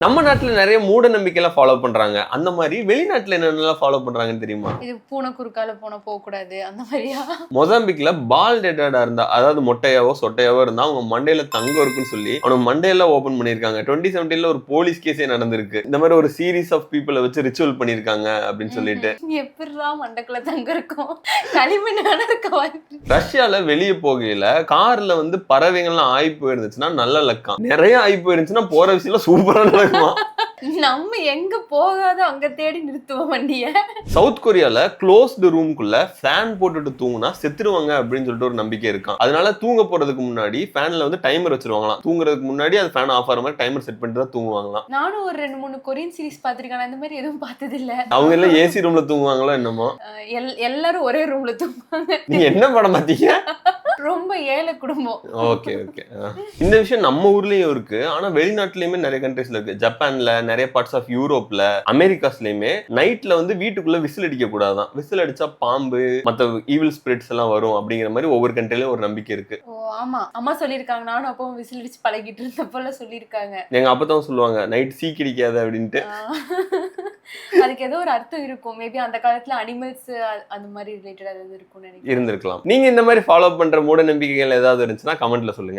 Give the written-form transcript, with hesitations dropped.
நம்ம நாட்டுல நிறைய மூட நம்பிக்கைலாம் ஃபாலோ பண்றாங்க. அந்த மாதிரி வெளிநாட்டுல என்னென்னலாம் ஃபாலோ பண்றாங்கன்னு தெரியுமா? இது பூனை குறுக்கால போனா போகக்கூடாது அந்த மாதிரியா? மொசாம்பிக்ல பால் டெட்டடா இருந்தா, அதாவது மொட்டையாவோ சொட்டையாவோ இருந்தா அவங்க மண்டையில தங்கம் இருக்குன்னு சொல்லி அவனுக்கு மண்டையெல்லாம் ஓபன் பண்ணிருக்காங்க. 2017ல ஒரு போலீஸ் கேஸே நடந்திருக்கு. இந்த மாதிரி ஒரு சீரீஸ் ஆஃப் பீப்புளை வச்சு ரிச்சுவல் பண்ணிருக்காங்க அப்படின்னு சொல்லிட்டு. எப்படிடா மண்டக்குள்ள தங்க இருக்கும்? களிமண் வேணா இருக்க வாய்ப்பு. ரஷ்யால வெளியே போகையில கார்ல வந்து பறவைகள்லாம் ஆகி போயிருந்துச்சுன்னா நல்ல லக்கம். நிறைய ஆகி போயிருந்துச்சுன்னா போற விஷயம் சூப்பரா நடக்குமா? நம்ம எங்க போகாதோ அங்க தேடி நிறுத்துவோம் வண்டிய. சவுத் கொரியால க்ளோஸ்டு ரூம்குள்ள ஃபேன் போட்டுட்டு தூங்குனா செத்துருவாங்க அப்படின்னு சொல்லிட்டு ஒரு நம்பிக்கை இருக்கான். அதனால தூங்க போறதுக்கு முன்னாடி ஃபேன்ல வந்து டைமர் வச்சிருவாங்களாம். தூங்குறதுக்கு முன்னாடி அது ஃபேன் ஆஃப் ஆகிற மாதிரி டைமர் செட் பண்ணிட்டு தான் தூங்குவாங்களாம். நானும் ஒரு 2-3 கொரியன் சீரிஸ் பாத்திருக்கேன். அந்த மாதிரி எதுவும் பார்த்தது இல்ல. அவங்க எல்லாம் ஏசி ரூம்ல தூங்குவாங்களோ என்னமோ. எல்லாரும் ஒரே ரூம்ல தூங்குவாங்க. நீங்க என்ன படம் பாத்தீங்க? ரொம்ப ஏழை குடும்பம். Okay okay. இந்த விஷயம் நம்ம ஊர்லயும் இருக்கு. ஆனா வெளிநாட்டுலயுமே நிறைய கண்ட்ரீஸ்ல இருக்கு. ஜப்பான்ல, நிறைய பார்ட்ஸ் ஆஃப் யூரோப்ல, அமெரிக்காஸ்லயுமே நைட்ல வந்து வீட்டுக்குள்ள விசில் அடிக்க கூடாதான். விசில் அடிச்சா பாம்பு மத்த ஈவில் ஸ்பிரிட்ஸ் எல்லாம் வரும் அப்படிங்கிற மாதிரி ஒவ்வொரு கண்ட்ரிலயும் ஒரு நம்பிக்கை இருக்கு. ஓ ஆமா, அம்மா சொல்லிருக்காங்க. நானும் அப்பவும் விசில் அடிச்சு பழகிட்டு இருந்தப்போல சொல்லிருக்காங்க. எங்க அப்பதான் சொல்லுவாங்க நைட் சீ கிடைக்காது அப்படின்ட்டு. அதுக்கு ஏதோ ஒரு அர்த்தம் இருக்கும். மேபி அந்த காலத்துல அனிமல்ஸ் அந்த மாதிரி ரிலேட்டட் ஏதாவது இருக்கும்னு நினைக்கிறேன். இருந்திருக்கலாம். நீங்க இந்த மாதிரி ஃபாலோ பண்ற மூட நம்பிக்கைகள் ஏதாவது இருந்துச்சுன்னா கமெண்ட்ல சொல்லுங்க.